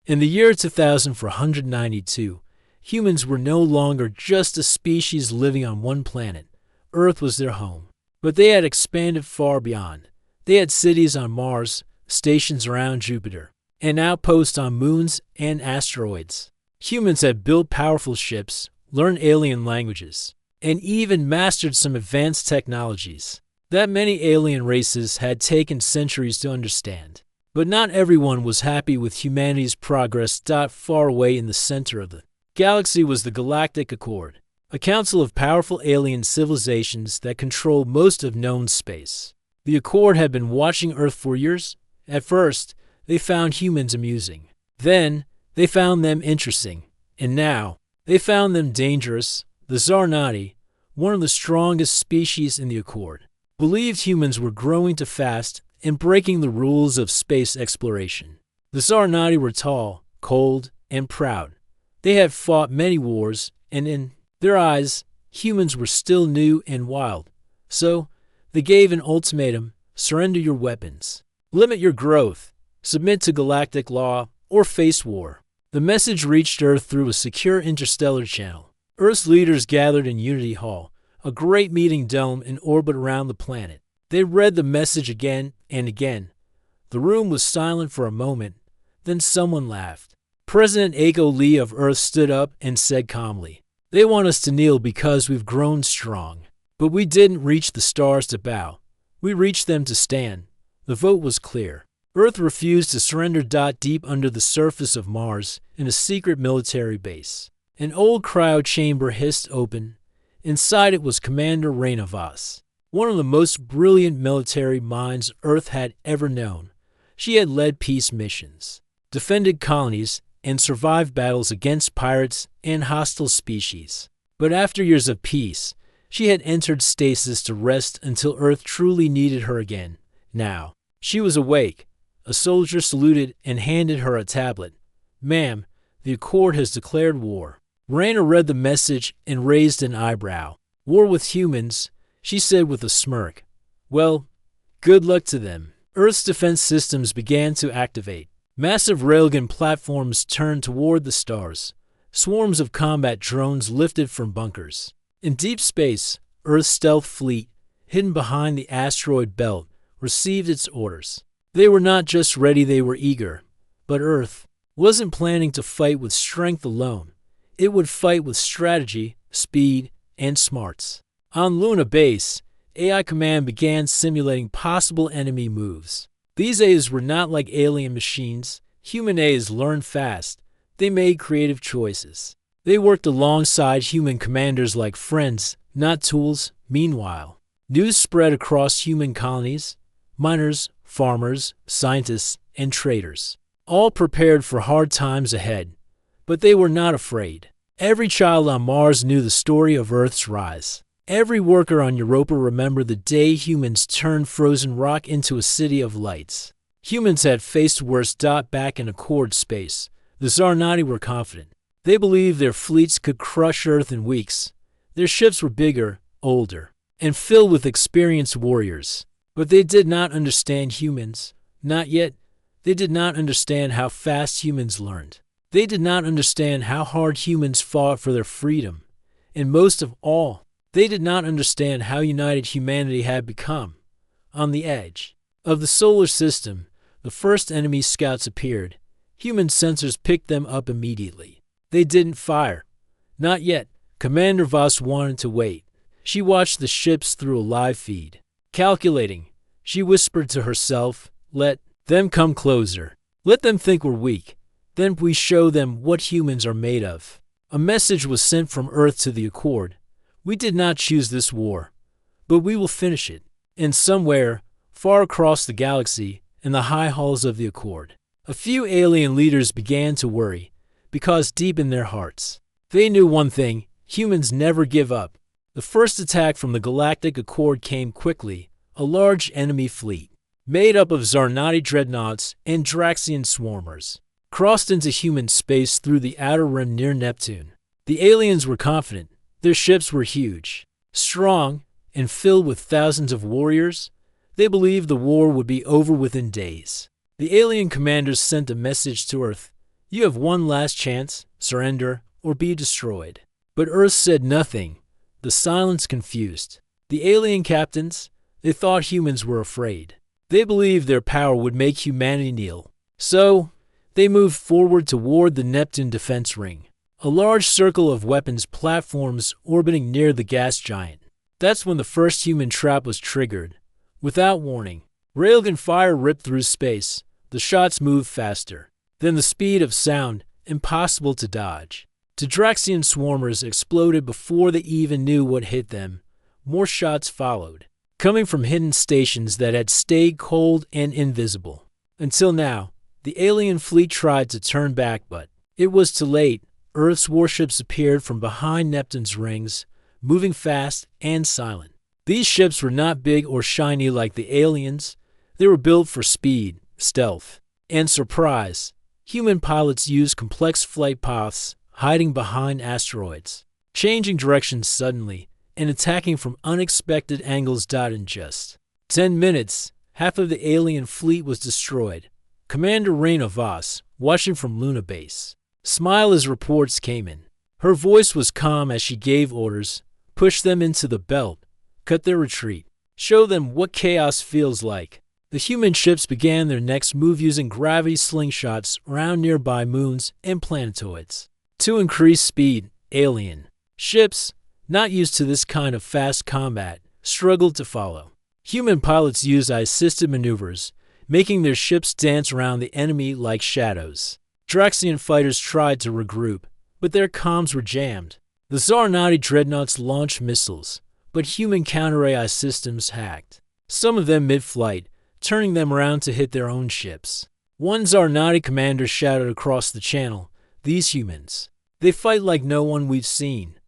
In the year 2492, humans were no longer just a species living on one planet. Earth was their home. But they had expanded far beyond. They had cities on Mars, stations around Jupiter, and outposts on moons and asteroids. Humans had built powerful ships, learned alien languages, and even mastered some advanced technologies that many alien races had taken centuries to understand. But not everyone was happy with humanity's progress. Far away in the center of the galaxy was the Galactic Accord, a council of powerful alien civilizations that controlled most of known space. The Accord had been watching Earth for years. At first, they found humans amusing. Then, they found them interesting. And now, they found them dangerous. The Zarnati, one of the strongest species in the Accord, believed humans were growing too fast and breaking the rules of space exploration. The Zarnati were tall, cold, and proud. They had fought many wars, and in their eyes, humans were still new and wild. So, they gave an ultimatum: surrender your weapons, limit your growth, submit to galactic law, or face war. The message reached Earth through a secure interstellar channel. Earth's leaders gathered in Unity Hall, a great meeting dome in orbit around the planet. They read the message again and again. The room was silent for a moment. Then someone laughed. President Aiko Lee of Earth stood up and said calmly, "They want us to kneel because we've grown strong. But we didn't reach the stars to bow. We reached them to stand." The vote was clear. Earth refused to surrender. Deep under the surface of Mars, in a secret military base, an old cryo chamber hissed open. Inside it was Commander Raina Voss, one of the most brilliant military minds Earth had ever known. She had led peace missions, defended colonies, and survived battles against pirates and hostile species. But after years of peace, she had entered stasis to rest until Earth truly needed her again. Now, she was awake. A soldier saluted and handed her a tablet. "Ma'am, the Accord has declared war." Raina read the message and raised an eyebrow. "War with humans," she said with a smirk. "Well, good luck to them." Earth's defense systems began to activate. Massive railgun platforms turned toward the stars. Swarms of combat drones lifted from bunkers. In deep space, Earth's stealth fleet, hidden behind the asteroid belt, received its orders. They were not just ready, they were eager. But Earth wasn't planning to fight with strength alone. It would fight with strategy, speed, and smarts. On Luna Base, AI Command began simulating possible enemy moves. These AIs were not like alien machines. Human AIs learned fast. They made creative choices. They worked alongside human commanders like friends, not tools. Meanwhile, news spread across human colonies. Miners, farmers, scientists, and traders, all prepared for hard times ahead. But they were not afraid. Every child on Mars knew the story of Earth's rise. Every worker on Europa remembered the day humans turned frozen rock into a city of lights. Humans had faced worse. Back in Accord space, the Zarnati were confident. They believed their fleets could crush Earth in weeks. Their ships were bigger, older, and filled with experienced warriors. But they did not understand humans. Not yet. They did not understand how fast humans learned. They did not understand how hard humans fought for their freedom. And most of all, they did not understand how united humanity had become. On the edge of the solar system, the first enemy scouts appeared. Human sensors picked them up immediately. They didn't fire. Not yet. Commander Voss wanted to wait. She watched the ships through a live feed. Calculating, she whispered to herself, "Let them come closer. Let them think we're weak. Then we show them what humans are made of." A message was sent from Earth to the Accord. "We did not choose this war, but we will finish it." And somewhere, far across the galaxy, in the high halls of the Accord, a few alien leaders began to worry, because deep in their hearts, they knew one thing: humans never give up. The first attack from the Galactic Accord came quickly. A large enemy fleet, made up of Zarnati dreadnoughts and Draxian swarmers, crossed into human space through the outer rim near Neptune. The aliens were confident. Their ships were huge, strong, and filled with thousands of warriors. They believed the war would be over within days. The alien commanders sent a message to Earth: You have one last chance, surrender, or be destroyed. But Earth said nothing. The silence confused. The alien captains, they thought humans were afraid. They believed their power would make humanity kneel. So, they moved forward toward the Neptune defense ring, a large circle of weapons platforms orbiting near the gas giant. That's when the first human trap was triggered. Without warning, railgun fire ripped through space. The shots moved faster than the speed of sound, impossible to dodge. Tedraxian swarmers exploded before they even knew what hit them. More shots followed, coming from hidden stations that had stayed cold and invisible. Until now, the alien fleet tried to turn back, but it was too late. Earth's warships appeared from behind Neptune's rings, moving fast and silent. These ships were not big or shiny like the aliens. They were built for speed, stealth, and surprise. Human pilots used complex flight paths, hiding behind asteroids, changing directions suddenly, and attacking from unexpected angles. In just 10 minutes, half of the alien fleet was destroyed. Commander Raina Voss, watching from Luna Base, smiled as reports came in. Her voice was calm as she gave orders: push them into the belt, cut their retreat, show them what chaos feels like. The human ships began their next move using gravity slingshots around nearby moons and planetoids. To increase speed, alien ships, not used to this kind of fast combat, struggled to follow. Human pilots used assisted maneuvers, making their ships dance around the enemy like shadows. Draxian fighters tried to regroup, but their comms were jammed. The Zarnati dreadnoughts launched missiles, but human counter-AI systems hacked some of them mid-flight, turning them around to hit their own ships. One Zarnati commander shouted across the channel, "These humans, they fight like no one we've seen."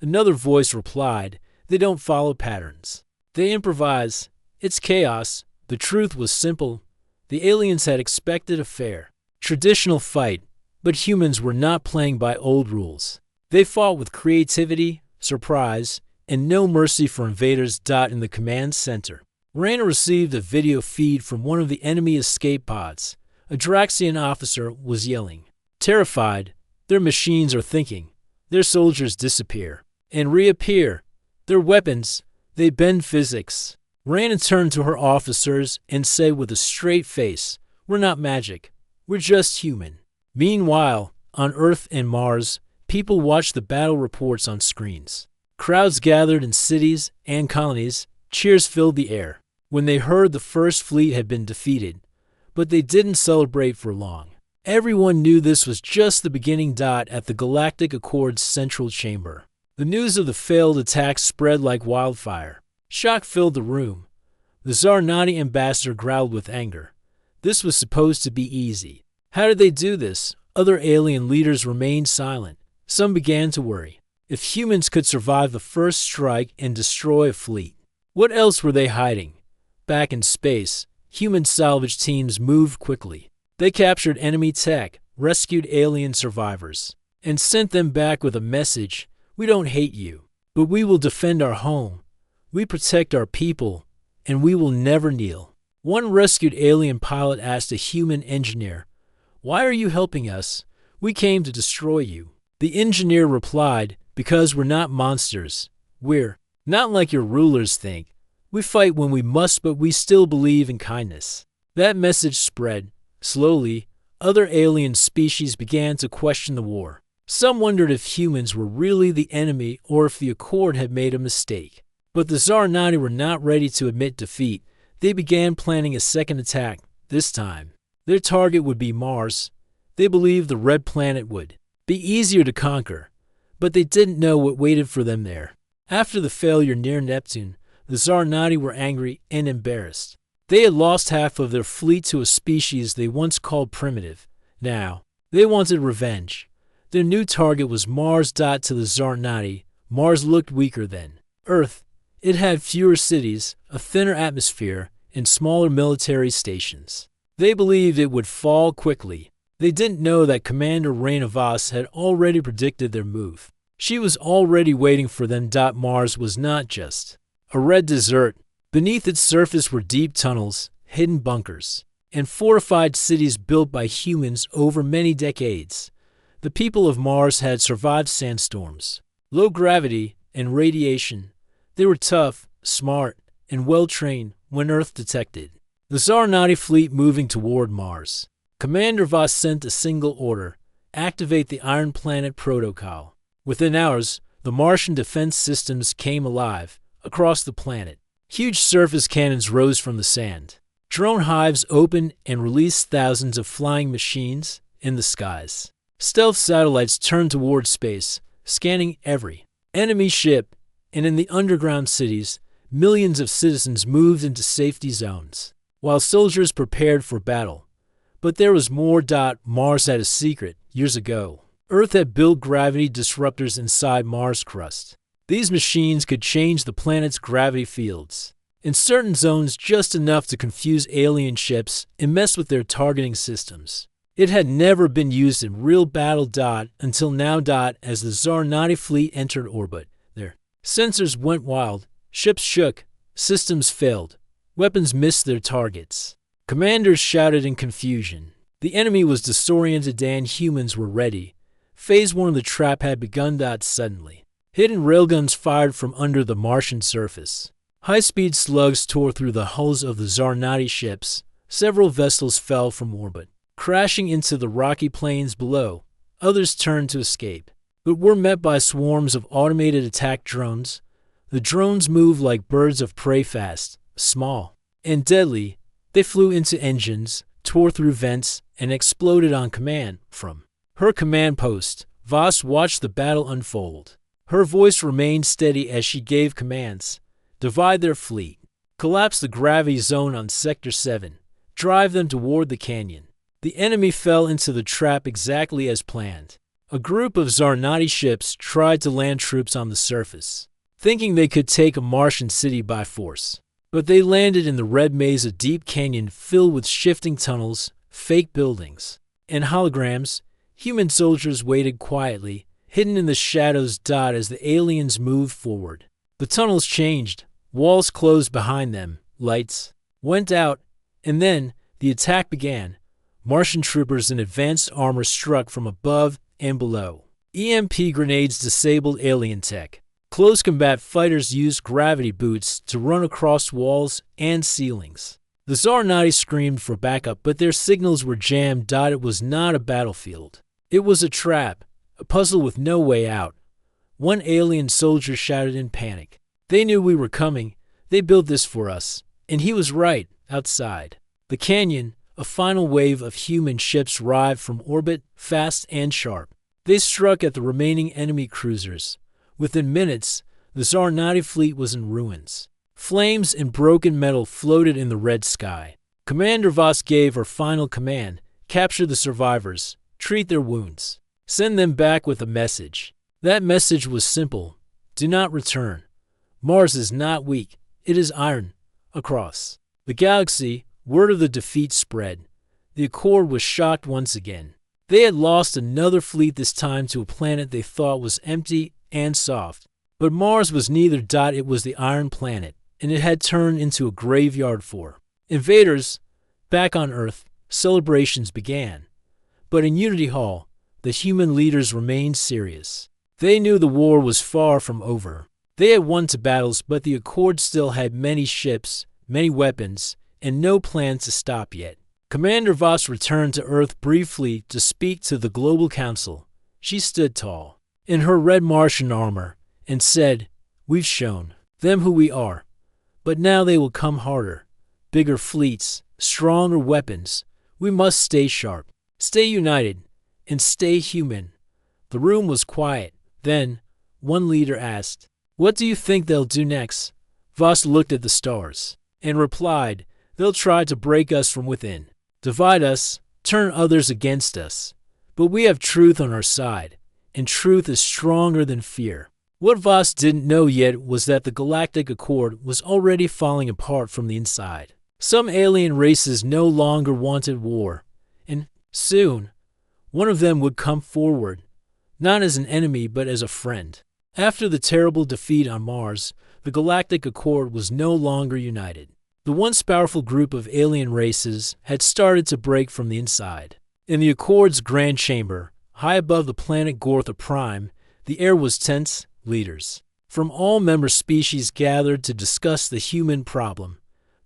Another voice replied, "They don't follow patterns. They improvise. It's chaos." The truth was simple. The aliens had expected a fair, traditional fight, but humans were not playing by old rules. They fought with creativity, surprise, and no mercy for invaders. In the command center, Raina received a video feed from one of the enemy escape pods. A Draxian officer was yelling. Terrified, their machines are thinking. Their soldiers disappear and reappear. Their weapons, they bend physics. Raina turned to her officers and said with a straight face, "We're not magic. We're just human." Meanwhile, on Earth and Mars, people watched the battle reports on screens. Crowds gathered in cities and colonies. Cheers filled the air when they heard the first fleet had been defeated, but they didn't celebrate for long. Everyone knew this was just the beginning. At the Galactic Accord's central chamber, the news of the failed attack spread like wildfire. Shock filled the room. The Zarnati ambassador growled with anger. This was supposed to be easy. How did they do this? Other alien leaders remained silent. Some began to worry. If humans could survive the first strike and destroy a fleet, what else were they hiding? Back in space, human salvage teams moved quickly. They captured enemy tech, rescued alien survivors, and sent them back with a message: "We don't hate you, but we will defend our home. We protect our people, and we will never kneel." One rescued alien pilot asked a human engineer, "Why are you helping us? We came to destroy you." The engineer replied, "Because we're not monsters. We're not like your rulers think. We fight when we must, but we still believe in kindness." That message spread. Slowly, other alien species began to question the war. Some wondered if humans were really the enemy or if the Accord had made a mistake. But the Zarnati were not ready to admit defeat. They began planning a second attack. This time, their target would be Mars. They believed the red planet would be easier to conquer, but they didn't know what waited for them there. After the failure near Neptune, the Zarnati were angry and embarrassed. They had lost half of their fleet to a species they once called primitive. Now, they wanted revenge. Their new target was Mars. To the Zarnati, Mars looked weaker than Earth. It had fewer cities, a thinner atmosphere, and smaller military stations. They believed it would fall quickly. They didn't know that Commander Raina Voss had already predicted their move. She was already waiting for them. Mars was not just a red desert. Beneath its surface were deep tunnels, hidden bunkers, and fortified cities built by humans over many decades. The people of Mars had survived sandstorms, low gravity, and radiation. They were tough, smart, and well-trained when Earth detected the Zarnati fleet moving toward Mars. Commander Voss sent a single order: activate the Iron Planet Protocol. Within hours, the Martian defense systems came alive across the planet. Huge surface cannons rose from the sand. Drone hives opened and released thousands of flying machines in the skies. Stealth satellites turned toward space, scanning every enemy ship, and in the underground cities, millions of citizens moved into safety zones, while soldiers prepared for battle. But there was more. Mars had a secret. Years ago, Earth had built gravity disruptors inside Mars' crust. These machines could change the planet's gravity fields in certain zones just enough to confuse alien ships and mess with their targeting systems. It had never been used in real battle. Until now. As the Zarnati fleet entered orbit, their sensors went wild, ships shook, systems failed, weapons missed their targets. Commanders shouted in confusion. The enemy was disoriented and humans were ready. Phase 1 of the trap had begun. Suddenly, hidden railguns fired from under the Martian surface. High-speed slugs tore through the hulls of the Zarnati ships. Several vessels fell from orbit, crashing into the rocky plains below. Others turned to escape, but were met by swarms of automated attack drones. The drones moved like birds of prey, fast, small, and deadly. They flew into engines, tore through vents, and exploded on command. From her command post, Voss watched the battle unfold. Her voice remained steady as she gave commands: divide their fleet, collapse the gravity zone on Sector 7, drive them toward the canyon. The enemy fell into the trap exactly as planned. A group of Zarnati ships tried to land troops on the surface, thinking they could take a Martian city by force. But they landed in the red maze, a deep canyon filled with shifting tunnels, fake buildings, and holograms. Human soldiers waited quietly, hidden in the shadows. As the aliens moved forward, the tunnels changed, walls closed behind them, lights went out, and then the attack began. Martian troopers in advanced armor struck from above and below. EMP grenades disabled alien tech. Close combat fighters used gravity boots to run across walls and ceilings. The Zarnati screamed for backup, but their signals were jammed. It was not a battlefield. It was a trap, a puzzle with no way out. One alien soldier shouted in panic. They knew we were coming. They built this for us. And he was right. Outside the canyon, a final wave of human ships arrived from orbit, fast and sharp. They struck at the remaining enemy cruisers. Within minutes, the Zarnati fleet was in ruins. Flames and broken metal floated in the red sky. Commander Voss gave her final command: capture the survivors, treat their wounds, send them back with a message. That message was simple: do not return. Mars is not weak, it is iron. Across the galaxy, word of the defeat spread. The Accord was shocked once again. They had lost another fleet, this time to a planet they thought was empty and soft. But Mars was neither. It was the Iron Planet, and it had turned into a graveyard for invaders. Back on Earth, celebrations began. But in Unity Hall, the human leaders remained serious. They knew the war was far from over. They had won 2 battles, but the Accord still had many ships, many weapons, and no plan to stop yet. Commander Voss returned to Earth briefly to speak to the Global Council. She stood tall in her red Martian armor and said, "We've shown them who we are, but now they will come harder. Bigger fleets, stronger weapons. We must stay sharp, stay united, and stay human." The room was quiet. Then, one leader asked, "What do you think they'll do next?" Voss looked at the stars and replied, "They'll try to break us from within, divide us, turn others against us. But we have truth on our side, and truth is stronger than fear." What Voss didn't know yet was that the Galactic Accord was already falling apart from the inside. Some alien races no longer wanted war, and soon, one of them would come forward, not as an enemy but as a friend. After the terrible defeat on Mars, the Galactic Accord was no longer united. The once powerful group of alien races had started to break from the inside. In the Accord's grand chamber, high above the planet Gortha Prime, the air was tense. Leaders from all member species gathered to discuss the human problem.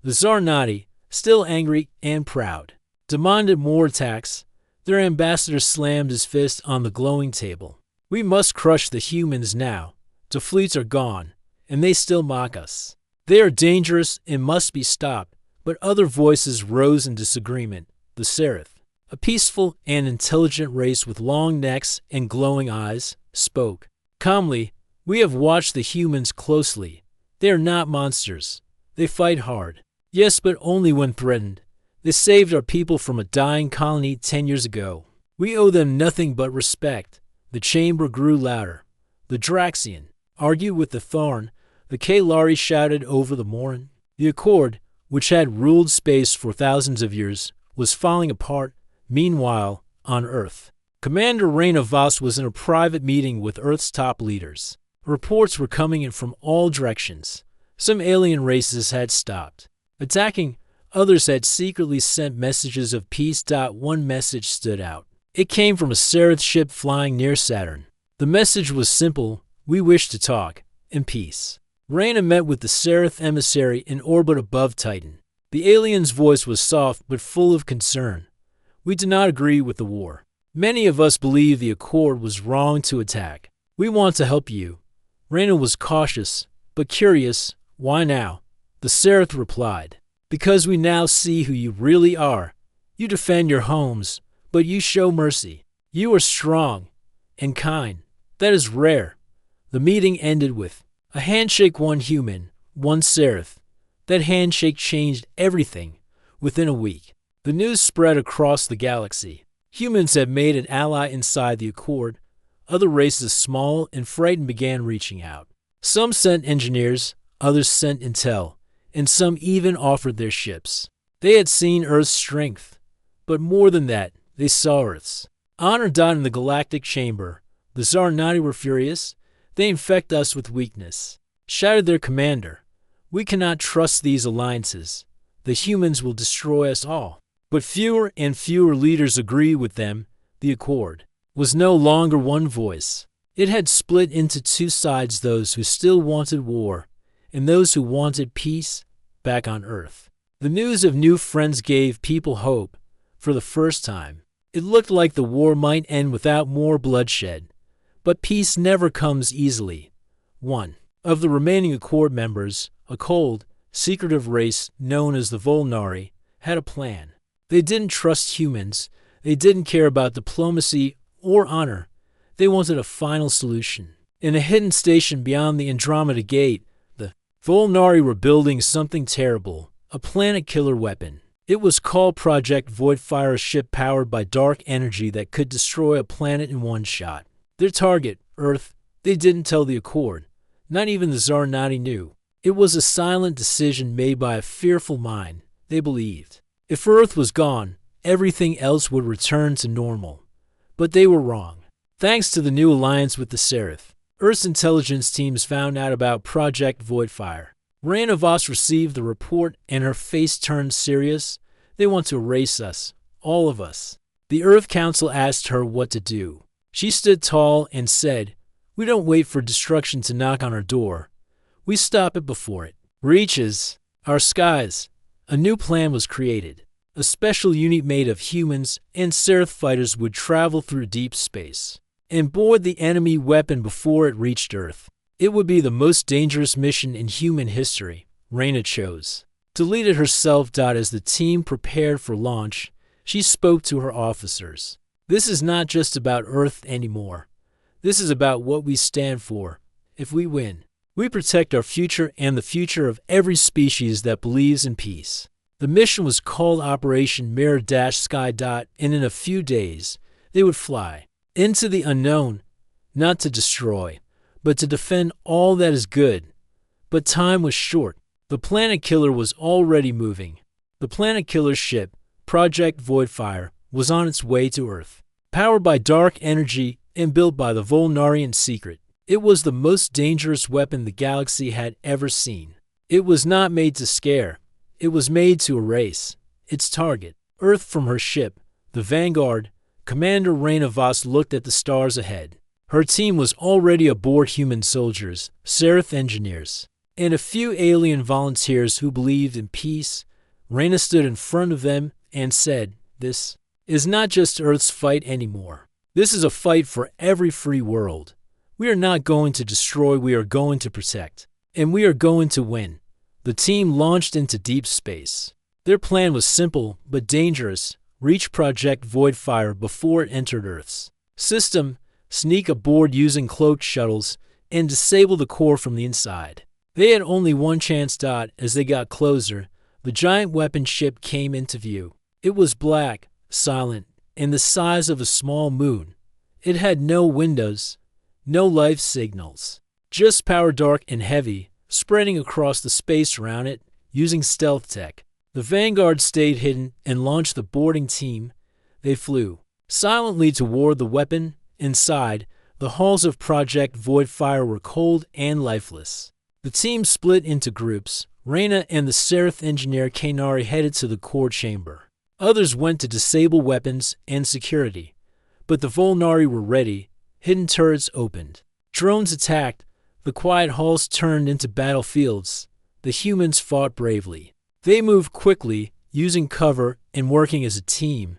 The Zarnati, still angry and proud, demanded more attacks. Their ambassador slammed his fist on the glowing table. We must crush the humans now. The fleets are gone, and they still mock us. They are dangerous and must be stopped. But other voices rose in disagreement. The Seraph, a peaceful and intelligent race with long necks and glowing eyes, spoke calmly. We have watched the humans closely. They are not monsters. They fight hard. Yes, but only when threatened. They saved our people from a dying colony 10 years ago. We owe them nothing but respect. The chamber grew louder. The Draxian argued with the Thorn. The Kalari shouted over the Morin. The Accord, which had ruled space for thousands of years, was falling apart. Meanwhile, on Earth, Commander Raina Voss was in a private meeting with Earth's top leaders. Reports were coming in from all directions. Some alien races had stopped attacking. Others had secretly sent messages of peace. One message stood out. It came from a Seraph ship flying near Saturn. The message was simple. We wish to talk in peace. Raina met with the Seraph emissary in orbit above Titan. The alien's voice was soft but full of concern. We do not agree with the war. Many of us believe the Accord was wrong to attack. We want to help you. Raina was cautious, but curious. Why now? The Seraph replied. Because we now see who you really are. You defend your homes, but you show mercy. You are strong and kind. That is rare. The meeting ended with a handshake. One human, one Seraph. That handshake changed everything. Within a week, the news spread across the galaxy. Humans had made an ally inside the Accord. Other races, small and frightened, began reaching out. Some sent engineers, others sent intel, and some even offered their ships. They had seen Earth's strength, but more than that, they saw Earth's. On or dot in the galactic chamber, the Zarnati were furious. They infect us with weakness, shouted their commander. We cannot trust these alliances. The humans will destroy us all. But fewer and fewer leaders agreed with them. The Accord was no longer one voice. It had split into two sides, those who still wanted war and those who wanted peace back on Earth. The news of new friends gave people hope. For the first time, it looked like the war might end without more bloodshed. But peace never comes easily. One of the remaining Accord members, a cold, secretive race known as the Volnari, had a plan. They didn't trust humans. They didn't care about diplomacy or honor. They wanted a final solution. In a hidden station beyond the Andromeda Gate, the Volnari were building something terrible, a planet-killer weapon. It was called Project Voidfire, a ship powered by dark energy that could destroy a planet in one shot. Their target, Earth, they didn't tell the Accord. Not even the Zarnati knew. It was a silent decision made by a fearful mind, they believed. If Earth was gone, everything else would return to normal. But they were wrong. Thanks to the new alliance with the Seraph, Earth's intelligence teams found out about Project Voidfire. Raina Voss received the report and her face turned serious. They want to erase us, all of us. The Earth Council asked her what to do. She stood tall and said, we don't wait for destruction to knock on our door. We stop it before it reaches our skies. A new plan was created. A special unit made of humans and Seraph fighters would travel through deep space and board the enemy weapon before it reached Earth. It would be the most dangerous mission in human history. Raina chose to lead it herself. As the team prepared for launch, she spoke to her officers. This is not just about Earth anymore. This is about what we stand for. If we win, we protect our future and the future of every species that believes in peace. The mission was called Operation Mirror-Sky. And in a few days, they would fly into the unknown, not to destroy, but to defend all that is good. But time was short. The Planet Killer was already moving. The Planet Killer's ship, Project Voidfire, was on its way to Earth. Powered by dark energy and built by the Volnarian secret, it was the most dangerous weapon the galaxy had ever seen. It was not made to scare. It was made to erase its target, Earth, from her ship, the Vanguard. Commander Raina Voss looked at the stars ahead. Her team was already aboard human soldiers, Seraph engineers, and a few alien volunteers who believed in peace. Raina stood in front of them and said, "This is not just Earth's fight anymore. This is a fight for every free world. We are not going to destroy, we are going to protect. And we are going to win." The team launched into deep space. Their plan was simple but dangerous: reach Project Voidfire before it entered Earth's system, sneak aboard using cloaked shuttles, and disable the core from the inside. They had only one chance. As they got closer, the giant weapon ship came into view. It was black, silent, and the size of a small moon. It had no windows, no life signals, just power, dark and heavy, spreading across the space around it using stealth tech. The Vanguard stayed hidden and launched the boarding team. They flew silently toward the weapon. Inside, the halls of Project Voidfire were cold and lifeless. The team split into groups. Raina and the Seraph engineer Kainari headed to the core chamber. Others went to disable weapons and security. But the Volnari were ready. Hidden turrets opened. Drones attacked. The quiet halls turned into battlefields. The humans fought bravely. They moved quickly, using cover and working as a team.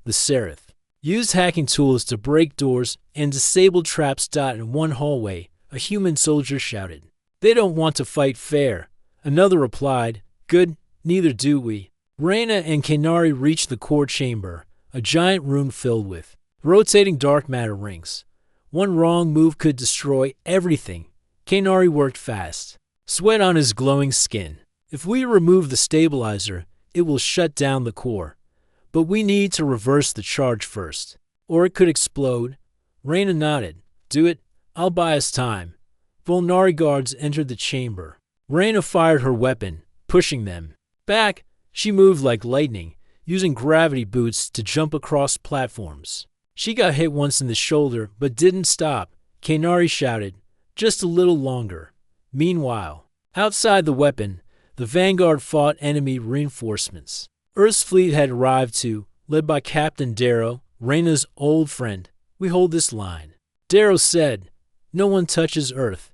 The Seraph used hacking tools to break doors and disable traps. In one hallway, a human soldier shouted, "They don't want to fight fair." Another replied, "Good, neither do we." Raina and Kainari reached the core chamber, a giant room filled with rotating dark matter rings. One wrong move could destroy everything. Kainari worked fast, sweat on his glowing skin. "If we remove the stabilizer, it will shut down the core. But we need to reverse the charge first, or it could explode." Raina nodded. "Do it. I'll buy us time." Volnari guards entered the chamber. Raina fired her weapon, pushing them back. She moved like lightning, using gravity boots to jump across platforms. She got hit once in the shoulder, but didn't stop. Kainari shouted, "Just a little longer." Meanwhile, outside the weapon, the Vanguard fought enemy reinforcements. Earth's fleet had arrived too, led by Captain Darrow, Raina's old friend. "We hold this line," Darrow said. "No one touches Earth."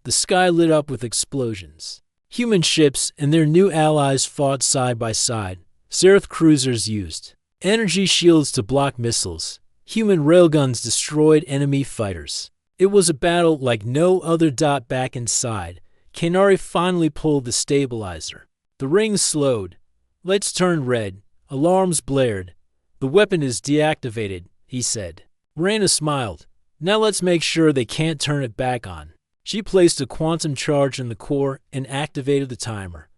The sky lit up with explosions. Human ships and their new allies fought side by side. Seraph cruisers used energy shields to block missiles. Human railguns destroyed enemy fighters. It was a battle like no other. Back inside, Kainari finally pulled the stabilizer. The rings slowed. Lights turned red. Alarms blared. "The weapon is deactivated," he said. Raina smiled. "Now let's make sure they can't turn it back on." She placed a quantum charge in the core and activated the timer.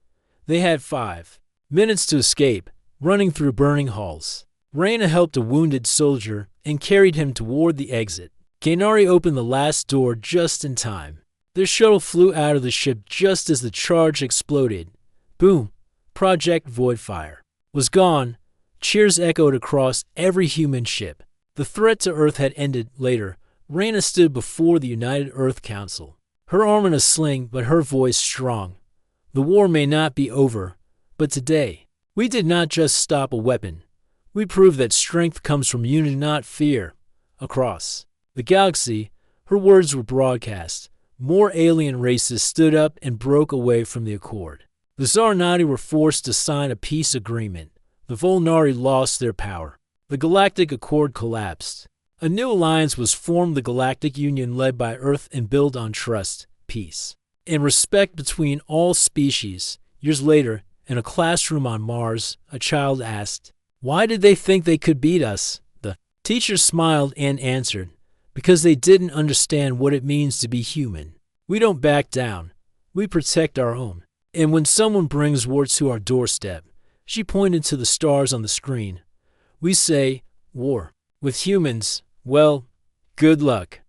They had 5 minutes to escape, running through burning halls. Raina helped a wounded soldier and carried him toward the exit. Kainari opened the last door just in time. Their shuttle flew out of the ship just as the charge exploded. Boom! Project Voidfire was gone. Cheers echoed across every human ship. The threat to Earth had ended. Later, Raina stood before the United Earth Council, her arm in a sling but her voice strong. "The war may not be over, but today, we did not just stop a weapon. We proved that strength comes from unity, not fear." Across the galaxy, her words were broadcast. More alien races stood up and broke away from the Accord. The Zarnati were forced to sign a peace agreement. The Volnari lost their power. The Galactic Accord collapsed. A new alliance was formed, the Galactic Union, led by Earth and built on trust, peace, and respect between all species. Years later, in a classroom on Mars, a child asked, "Why did they think they could beat us?" The teacher smiled and answered, "Because they didn't understand what it means to be human. We don't back down. We protect our own. And when someone brings war to our doorstep," she pointed to the stars on the screen, "we say, war. With humans, well, good luck."